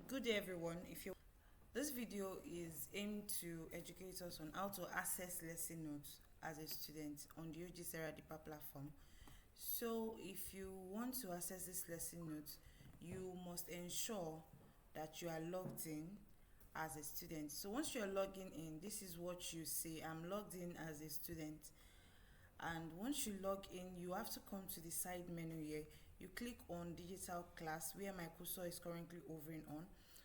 Good day, everyone. If you This video is aimed to educate us on how to access lesson notes as a student on the Ogsera deeper platform. So if you want to access this lesson notes, you must ensure that you are logged in as a student. So once you're logging in, this is what you see. I'm logged in as a student. And once you log in, you have to come to the side menu here. You click on digital class where my cursor is currently hovering on.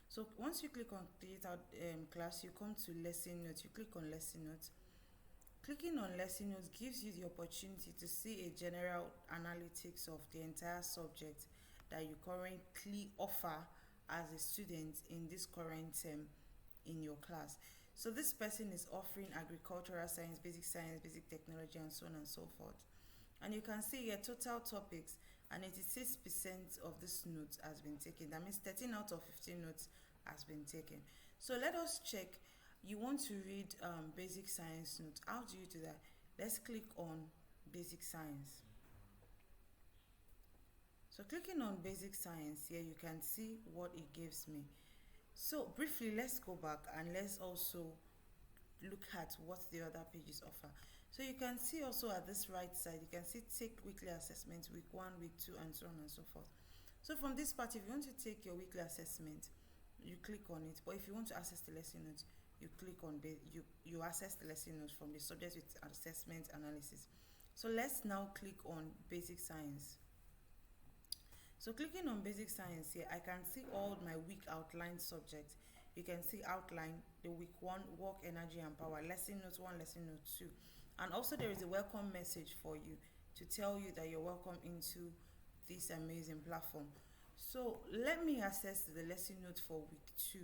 So once you click on digital class, you come to lesson notes. You click on lesson notes. Clicking on lesson notes gives you the opportunity to see a general analytics of the entire subject that you currently offer as a student in this current term in your class. So this person is offering agricultural science, basic technology, and so on and so forth. And you can see here total topics, and 86% of this notes has been taken. That means 13 out of 15 notes has been taken. So let us check. You want to read basic science notes. How do you do that? Let's click on basic science. So clicking on basic science here, you can see what it gives me. So briefly, let's go back and let's also look at what the other pages offer. So you can see also at this right side, you can see take weekly assessments, week 1, week 2, and so on and so forth. So from this part, if you want to take your weekly assessment, you click on it. But if you want to access the lesson notes, you click on you access the lesson notes from the subject with assessment analysis. So let's now click on basic science. So clicking on basic science here, I can see all my week outline subjects. You can see outline the week 1 work, energy, and power, lesson note 1, lesson note 2. And also there is a welcome message for you to tell you that you're welcome into this amazing platform. So let me access the lesson note for week 2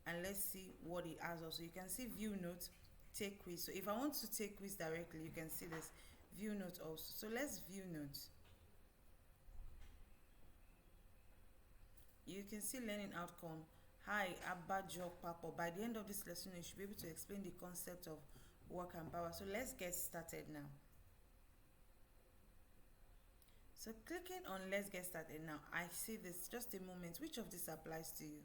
and let's see what it has. Also, you can see view notes, take quiz. So if I want to take quiz directly, you can see this view note also. So let's view notes. You can see learning outcome. Hi, Abajo Papo. By the end of this lesson, you should be able to explain the concept of work and power. So let's get started now. So clicking on let's get started now, I see this just a moment. Which of this applies to you?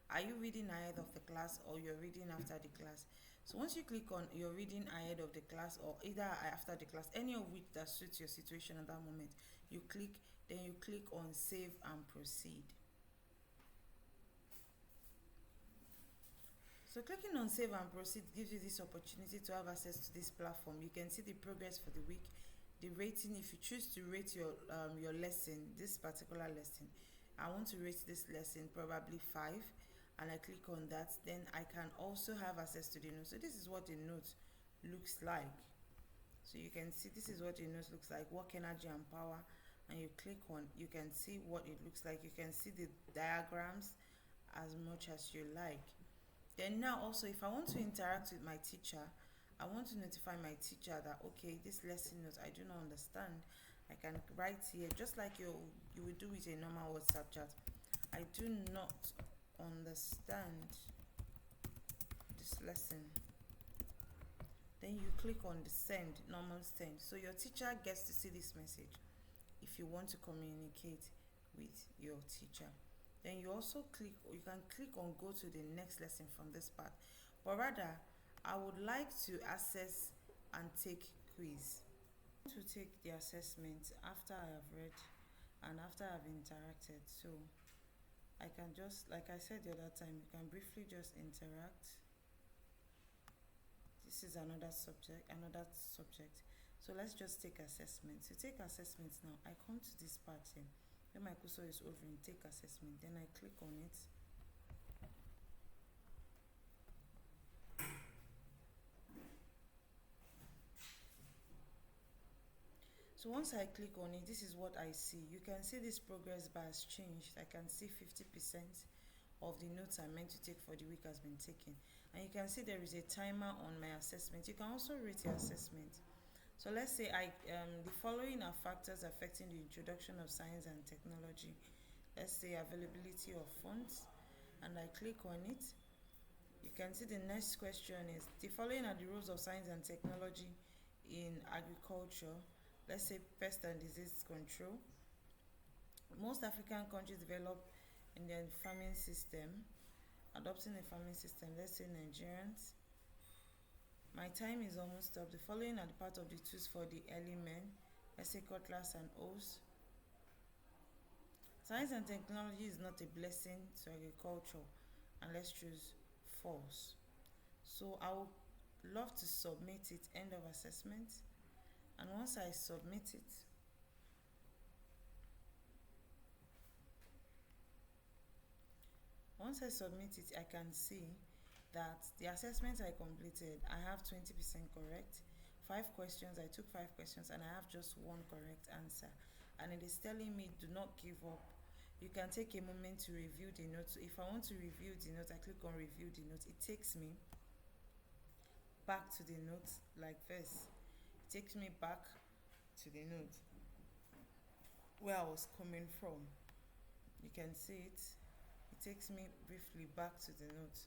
Are you reading ahead of the class or you're reading after the class? So once you click on you're reading ahead of the class or either after the class, any of which that suits your situation at that moment, you click, then you click on save and proceed. So clicking on save and proceed gives you this opportunity to have access to this platform. You can see the progress for the week, the rating. If you choose to rate your lesson, this particular lesson, I want to rate this lesson probably 5, and I click on that. Then I can also have access to the notes. So this is what the note looks like. So you can see this is what the note looks like, work, energy, and power. And you click on, you can see what it looks like. You can see the diagrams as much as you like. Then now also, if I want to interact with my teacher, I want to notify my teacher that okay, this lesson note I do not understand. I can write here just like you would do with a normal WhatsApp chat. I do not understand this lesson. Then you click on the send, normal send. So your teacher gets to see this message if you want to communicate with your teacher. Then you also you can click on go to the next lesson from this part. But rather, I would like to access and take quiz. To take the assessment after I have read and after I've interacted. So I can just, like I said the other time, you can briefly just interact. This is another subject. So let's just take assessment. To take assessments now, I come to this part here. When my cursor is over in take assessment, then I click on it. So once I click on it, this is what I see. You can see this progress bar has changed. I can see 50% of the notes I meant to take for the week has been taken. And you can see there is a timer on my assessment. You can also rate your assessment. So let's say the following are factors affecting the introduction of science and technology. Let's say availability of funds, and I click on it. You can see the next question is the following are the roles of science and technology in agriculture. Let's say pest and disease control. Most African countries develop And then farming system, adopting a farming system, let's say Nigerians. My time is almost up. The following are the part of the tools for the early men, let's say cutlass and hoes. Science and technology is not a blessing to agriculture, and let's choose false. So I would love to submit it, end of assessment. And once I submit it, I can see that the assessment I completed, I have 20% correct. 5 questions, I took 5 questions and I have just one correct answer. And it is telling me do not give up. You can take a moment to review the notes. If I want to review the notes, I click on review the notes. It takes me back to the notes like this. It takes me back to the note where I was coming from. You can see it. It takes me briefly back to the note.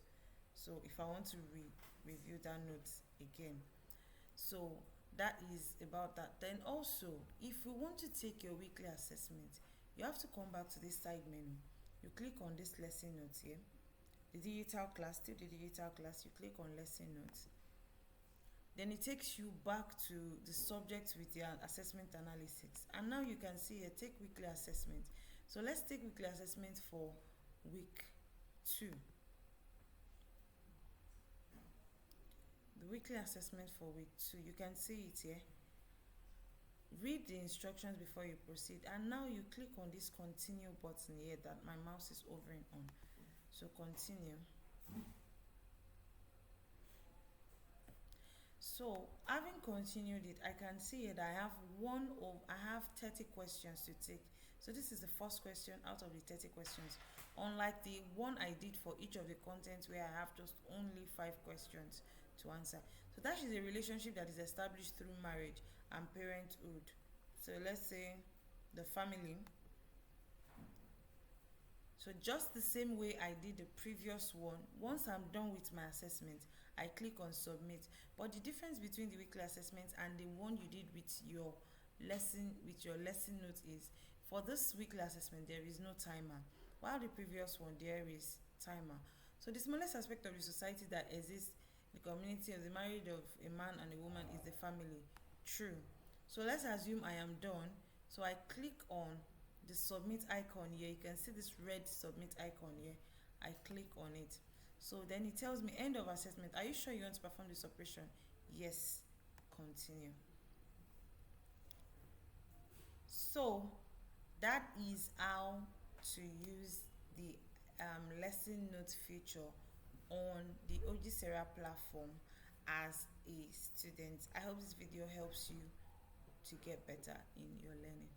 So if I want to review that note again, so that is about that. Then also, if you want to take your weekly assessment, you have to come back to this side menu. You click on this lesson notes here, the digital class, still the digital class. You click on lesson notes. Then it takes you back to the subject with your assessment analysis. And now you can see here, take weekly assessment. So let's take weekly assessment for week 2. The weekly assessment for week 2, you can see it here. Read the instructions before you proceed, and now you click on this continue button here that my mouse is hovering on. So continue. So having continued it, I can see that I have 30 questions to take. So this is the first question out of the 30 questions. Unlike the one I did for each of the contents where I have just only 5 questions to answer. So that is a relationship that is established through marriage and parenthood. So let's say the family. So just the same way I did the previous one, once I'm done with my assessment, I click on submit. But the difference between the weekly assessment and the one you did with your lesson note is, for this weekly assessment there is no timer, while the previous one there is timer. So the smallest aspect of the society that exists, the community of the marriage of a man and a woman, is the family. True. So let's assume I am done. So I click on the submit icon here. You can see this red submit icon here. I click on it. So then it tells me end of assessment. Are you sure you want to perform this operation? Yes. Continue. So that is how to use the lesson note feature on the Ogsera platform as a student. I hope this video helps you to get better in your learning.